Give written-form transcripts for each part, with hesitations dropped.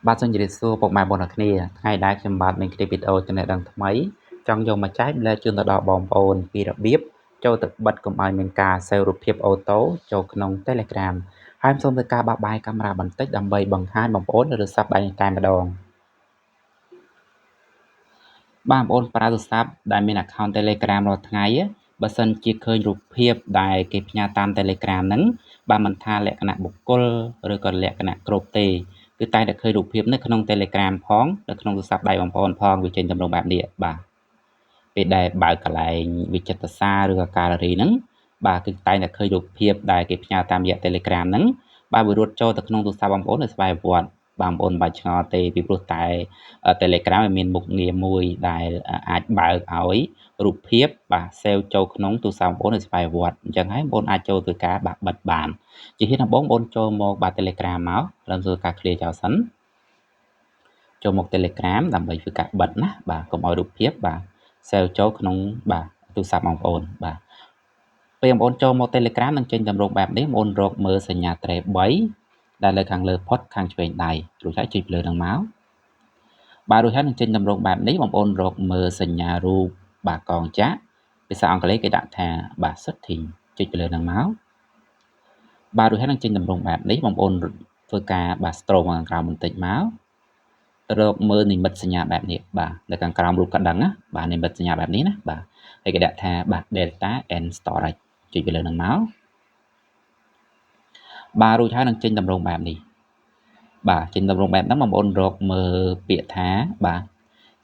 បាទសូមជម្រាបសួរពុកម៉ែបងប្អូនគ្នាថ្ងៃដែរខ្ញុំបាទមានគ្លីបវីដេអូចំណេះដឹងថ្មីចង់យកមកចែកម្លែកជូនទៅដល់បងប្អូនពីរបៀបចូលទៅបិទកុំឲ្យមានការសេវរូបភាពអូតូចូលក្នុង Telegram ហើយសូមធ្វើការបះបាយកាមេរ៉ាបន្តិចដើម្បីបង្ហាញបងប្អូននៅលើស័ព្ទដៃតែម្ដងបងប្អូនប្រើទូរស័ព្ទដែលមាន account Telegram រាល់ថ្ងៃបើសិនជាឃើញរូបភាពដែលគេផ្ញើតាម Telegram ហ្នឹងបើមិនថាលក្ខណៈបុគ្គលឬក៏លក្ខណៈគ្រប់ទេគឺតែតែឃើញរូបភាពនៅក្នុង Telegram ផងនៅក្នុងទូរស័ព្ទដៃបងប្អូនផងវាចេញតម្រងបែបនេះបាទពេលដែលបើកកន្លែងវិចិត្រសារឬក៏ gallery ហ្នឹងបាទគឺតែតែឃើញរូបភាពដែលគេផ្ញើតាមរយៈ Telegram ហ្នឹងបាទវារត់ចូលទៅក្នុងទូរស័ព្ទបងប្អូននៅស្វ័យប្រវត្តិបងប្អូនមិនបាច់ឆ្ងល់ទេពីព្រោះតែ Telegram វាមានមុខងារមួយដែលអាចបើកឲ្យរូបភាពបាទ save ចូលក្នុងទូរស័ព្ទបងប្អូននៅស្វ័យប្រវត្តិអញ្ចឹងហើយបងប្អូនអាចចូលធ្វើការបាទបិទបានជាហេតុដំបូងបងប្អូនចូលមកបាទ Telegram មកត្រឹមធ្វើការ clear ចោលសិនចូលមក Telegram ដើម្បីធ្វើការបិទណាបាទកុំឲ្យរូបភាពបាទ save ចូលក្នុងបាទទូរស័ព្ទបងប្អូនបាទពេលបងប្អូនចូលមក Telegram នឹងចេញតម្រងបែបនេះបងប្អូនរកមើលសញ្ញាត្រេ3ដែលលើខាងលើផុតខាងឆ្វេងដៃរួចហើយចុចលើនឹងមកបាទរួចហើយនឹងចេញតម្រងបែបនេះបងប្អូនរកមើលសញ្ញារូបបាទកងចាក់ភាសាអង់គ្លេសគេដាក់ថាបាទ setting ចុចលើនឹងមកបាទរួចហើយនឹងចេញតម្រងបែបនេះបងប្អូនធ្វើការបាទ scroll មកខាងក្រោមបន្តិចមករកមើលនិមិត្តសញ្ញាបែបនេះបាទនៅខាងក្រោមរូបកណ្ដឹងណាបាទនិមិត្តសញ្ញាបែបនេះណាបាទហើយគេដាក់ថាបាទ data and storage ចុចលើនឹងមកបាទរួចហើយនឹងចេញតម្រងបែបនេះបាទចេញតម្រងបែបហ្នឹងបងប្អូនរកមើលពាក្យថាបាទ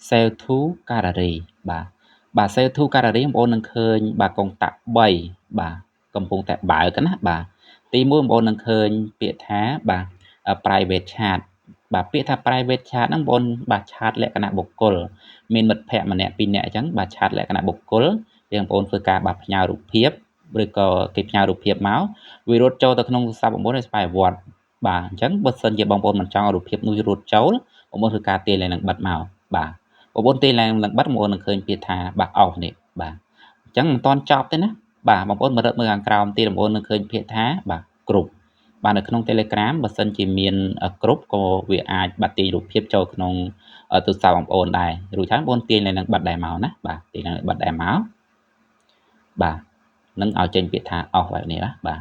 save to gallery បាទ save to gallery បងប្អូននឹងឃើញបាទកុងតាក់3បាទកំពុងតែបើកណាបាទទី1បងប្អូននឹងឃើញពាក្យថាបាទ private chat បាទពាក្យថា private chat ហ្នឹងបងប្អូនបាទ chat លក្ខណៈបុគ្គលមានមិត្តភ័ក្តិម្នាក់ពីរនាក់អញ្ចឹងបាទ chat លក្ខណៈបុគ្គលយើងបងប្អូនធ្វើការបាទផ្ញើរូបភាពឬក៏គេផ្ញើរូបភាពមកវារត់ចូលទៅក្នុងទូរស័ព្ទបងប្អូនឲ្យស្វ័យប្រវត្តិបាទអញ្ចឹងបើសិនជាបងប្អូនមិនចង់ឲ្យរូបភាពនោះរត់ចូលបងប្អូនធ្វើការទាញឡើងនឹងបិទមកបាទបងប្អូនទាញឡើងនឹងបិទបងប្អូននឹងឃើញពាក្យថាបាទ off នេះបាទអញ្ចឹងមិនតាន់ចប់ទេណាបាទបងប្អូនមករកមើលខាងក្រោមទៀតបងប្អូននឹងឃើញពាក្យថាបាទគ្រប់បាទនៅក្នុង Telegram បើសិនជាមានគ្រប់ក៏វាអាចបាទទាញរូបភាពចូលក្នុងទូរស័ព្ទបងប្អូនដែររួចហើយបងប្អូនទាញឡើងនឹងបិទដែរមកណាបាទទាញឡើងបិទដែរមកបាទនឹងឲ្យចេញពាក្យថា off បែបនេះណាបាទ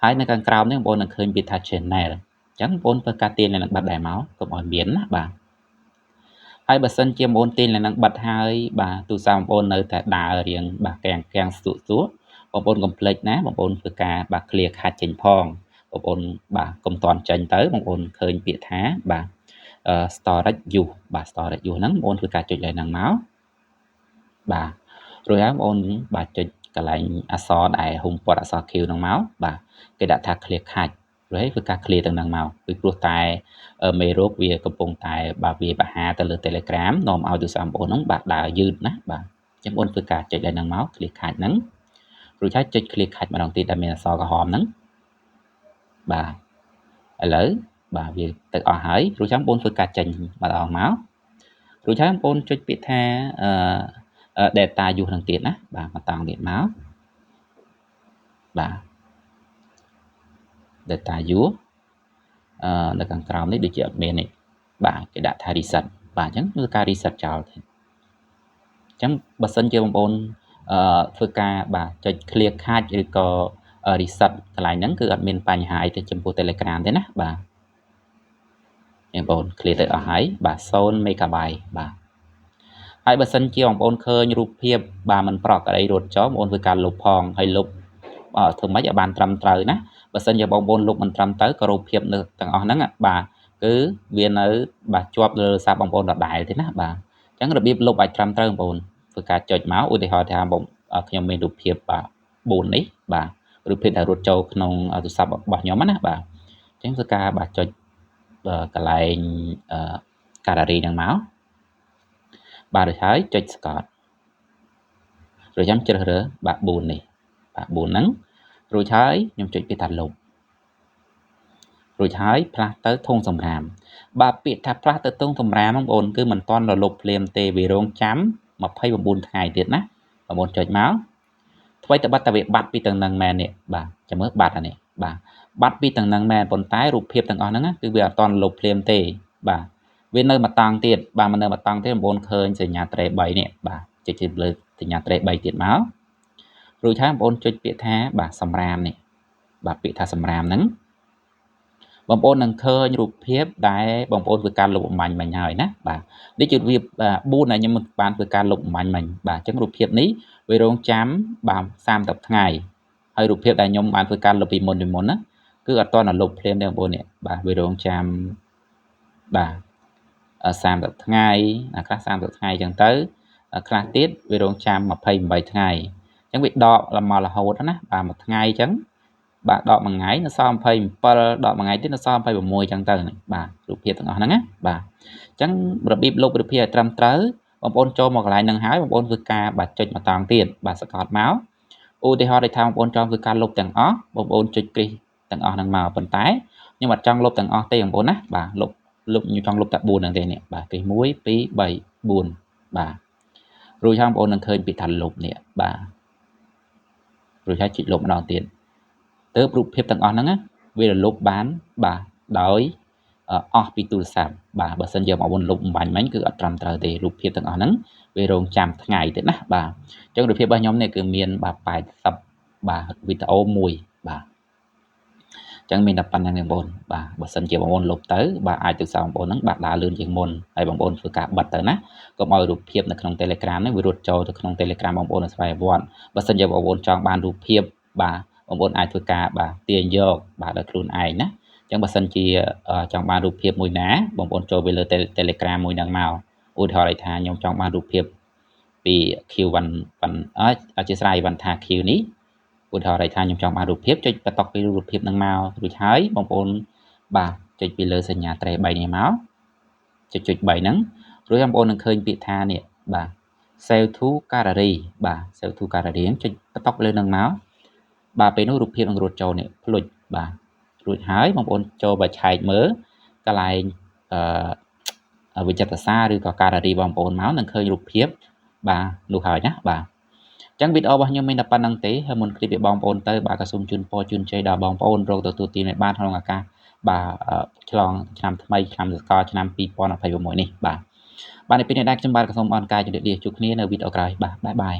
ហើយនៅខាងក្រោមនេះបងប្អូននឹងឃើញពាក្យថា channel អញ្ចឹងបងប្អូនធ្វើការទាញឡើងនឹងបិទដែរមកកុំឲ្យមានណាបាទហើយបើសិនជាបងប្អូនទាញឡើងនឹងបិទហើយបាទទូរស័ព្ទបងប្អូននៅតែដើររៀងបាទកាំងស្ទួកបងប្អូនកុំភ្លេចណាបងប្អូនធ្វើការបាទ clear ខាត់ចេញផងបងប្អូនបាទកុំតន់ចេញទៅបងប្អូនឃើញពាក្យថាបាទstorage use បាទ storage use ហ្នឹងបងប្អូនធ្វើការចុចលើហ្នឹងមកបាទរួចហើយបងប្អូនបាទចុចកន្លែងអក្សរដែលហ៊ុំព័ទ្ធអក្សរ Q ហ្នឹងមកបាទគេដាក់ថា clear ខាច់រួចហើយធ្វើការ clear ទាំងហ្នឹងមកពីព្រោះតែមេរោគវាកំពុងតែបាទវាបហាទៅលើ Telegram នាំឲ្យទូរស័ព្ទបងប្អូនហ្នឹងបាទដើរយឺតណាបាទអញ្ចឹងបងប្អូនធ្វើការចុចលើហ្នឹងមក clear ខាច់ហ្នឹងរួចហើយចុច clear ខាច់ម្ដងទៀតដែលមានអក្សរក្រហមហ្នឹងបាទឥឡូវបាទវាទៅអស់ហើយរួចហើយបងប្អូនធ្វើការចេញម្ដងមករួចហើយបងប្អូនចុចពាក្យថាdata use ហ្នឹងទៀតណាបាទមកតង់ទៀតមកបាទ data use នៅខាងក្រោមនេះដូចជាអត់មានទេបាទគេដាក់ថា reset បាទអញ្ចឹងគឺការ reset ចោលទេអញ្ចឹងបើសិនជាបងប្អូនធ្វើការបាទចុច clear cache ឬក៏ reset កន្លែងហ្នឹងគឺអត់មានបញ្ហាអីទៅចំពោះ Telegram ទេណាបាទបងប្អូន clear ទៅអស់ហើយបាទ0 MB បាទហើយបើសិនជាបងប្អូនឃើញរូបភាពបាទមិនប្រក្រតីរត់ចូលបងប្អូនធ្វើការលុបផងហើយលុបធ្វើម៉េចឲ្យបានត្រឹមត្រូវណាបើសិនជាបងប្អូនលុបមិនត្រឹមត្រូវក៏រូបភាពនៅទាំងអស់ហ្នឹងបាទគឺវានៅបាទជាប់លើទូរស័ព្ទបងប្អូនដដែលទេណាបាទអញ្ចឹងរបៀបលុបឲ្យត្រឹមត្រូវបងប្អូនធ្វើការចុចមកឧទាហរណ៍ថាបងខ្ញុំមានរូបភាពបាទ4នេះបាទរូបភាពដែលរត់ចូលក្នុងទូរស័ព្ទរបស់ខ្ញុំណាបាទអញ្ចឹងធ្វើការបាទចុចកន្លែងgallery ហ្នឹងមកបាទរួចហើយចុចស្កតរួចខ្ញុំជ្រើសរើសបាទ4នេះបាទ4ហ្នឹងរួចហើយខ្ញុំចុចពាក្យថាលុបរួចហើយផ្លាស់ទៅធុងសម្រាមបាទពាក្យថាផ្លាស់ទៅធុងសម្រាមបងប្អូនគឺមិនតាន់រលុបភ្លាមទេវារងចាំ29ថ្ងៃទៀតណាបងប្អូនចុចមកថ្មីត្បិតតែវាបាត់ពីទាំងហ្នឹងមែននេះបាទចាំមើលបាត់អានេះបាទបាត់ពីទាំងហ្នឹងមែនប៉ុន្តែរូបភាពទាំងអស់ហ្នឹងគឺវាអត់តាន់រលុបភ្លាមទេ បាទវានៅមកតង់ទៀតបាទមកនៅមកតង់ទៀតបងប្អូនឃើញសញ្ញាត្រេ3នេះបាទចុចលើសញ្ញាត្រេ3ទៀតមករួចហើយបងប្អូនចុចពាក្យថាបាទសម្រាមនេះបាទពាក្យថាសម្រាមហ្នឹងបងប្អូននឹងឃើញរូបភាពដែលបងប្អូនធ្វើការលុបបំបញ្ញមិញហើយណាបាទនេះជាវា4ដែលខ្ញុំបានធ្វើការលុបបំបញ្ញមិញបាទអញ្ចឹងរូបភាពនេះវារងចាំបាទ30ថ្ងៃហើយរូបភាពដែលខ្ញុំបានធ្វើការលុបពីមុនណាគឺអត់ទាន់លុបភ្លាមទេបងប្អូននេះបាទវារងចាំបាទ30ថ្ងៃខ្លះ30ថ្ងៃអញ្ចឹងទៅខ្លះទៀតវារងចាំ28ថ្ងៃអញ្ចឹងវាដកមករហូតណាបាទមួយថ្ងៃអញ្ចឹងបាទដកមួយថ្ងៃនៅសល់27ដកមួយថ្ងៃទៀតនៅសល់26អញ្ចឹងទៅបាទរូបភាពទាំងអស់ហ្នឹងណាបាទអញ្ចឹងរបៀបលុបរូបភាពឲ្យត្រឹមត្រូវបងប្អូនចូលមកកន្លែងហ្នឹងហើយបងប្អូនធ្វើការបាទចុចម្ដងទៀតបាទសកត់មកឧទាហរណ៍ដូចថាបងប្អូនចង់ធ្វើការលុបទាំងអស់បងប្អូនចុចគ្រីសទាំងអស់ហ្នឹងមកប៉ុន្តែខ្ញុំអត់ចង់លុបទាំងអស់ទេបងប្អូនណាបាទលុបខ្ញុំចង់លុបតែ4ហ្នឹងទេនេះបាទគ្រីស1 2 3 4បាទរួចហើយបងប្អូននឹងឃើញពាក្យថាលុបនេះបាទរួចហើយចុចលុបម្ដងទៀតទៅរូបភាពទាំងអស់ហ្នឹងវាលុបបានបាទដោយអស់ពីទូរស័ព្ទបាទបើសិនជាបងប្អូនលុបបំបញ្ញមិញគឺអត់ត្រឹមត្រូវទេរូបភាពទាំងអស់ហ្នឹងវារងចាំថ្ងៃទៀតណាបាទអញ្ចឹងរូបភាពរបស់ខ្ញុំនេះគឺមានបាទ80បាទវីដេអូមួយបាទអញ្ចឹងមានតែប៉ុណ្្នឹងទេបងប្អូនបាទបើសិនជាបងប្អូនលុបទៅបាទអាចទូរស័ព្ទបងប្អូនហ្នឹងបាទដើរលឿនជាងមុនហើយបងប្អូនធ្វើការបិទទៅណាកុំឲ្យរូបភាពនៅក្នុង Telegram ហ្នឹងវារត់ចូលទៅក្នុង Telegram បងប្អូននៅស្វ័យប្រវត្តិបើសិនជាបងប្អូនចង់បានរូបភាពបាទបងប្អូនអាចធ្វើការបាទទាញយកបាទដោយខ្លួនឯងណាអញ្ចឹងបើសិនជាចង់បានរូបភាពមួយណាបងប្អូនចូលទៅលើ Telegram មួយហ្នឹងមកឧទាហរណ៍ថាខ្ញុំចង់បានរូបភាពពី Q1 អធិស្ឋានវណ្ណថា Q នេះឧទាហរណ៍ថាខ្ញុំចង់បានរូបភាពចុចបន្តពីរូបភាពហ្នឹងមករួចហើយបងប្អូនបាទចុចពីលើសញ្ញាត្រេ3នេះមកចុច3ហ្នឹងរួចបងប្អូននឹងឃើញពាក្យថានេះបាទ Save to Gallery បាទ Save to Gallery ចុចបន្តលើហ្នឹងមកបាទពេលនោះរូបភាពនឹងរត់ចូលនេះភ្លុចបាទរួចហើយបងប្អូនចូលបើឆែកមើលកន្លែងវិចិត្រសារឬក៏ Gallery បងប្អូនមកនឹងឃើញរូបភាពបាទនោះហើយណាបាទអញ្ចឹងវីដេអូរបស់ខ្ញុំមានតែប៉ុណ្្នឹងទេហើយមុនគ្លីបពីបងប្អូនទៅបាទក៏សូមជូនពរជូនជ័យដល់បងប្អូនរកទទួលទានឲ្យបានក្នុងឱកាសបាទឆ្លងឆ្នាំថ្មីឆ្នាំសកលឆ្នាំ2026នេះបាទនេះពេលនេះដែរខ្ញុំបាទក៏សូមអរគុណជម្រាបលាជួបគ្នានៅវីដេអូក្រោយបាទបាយបាយ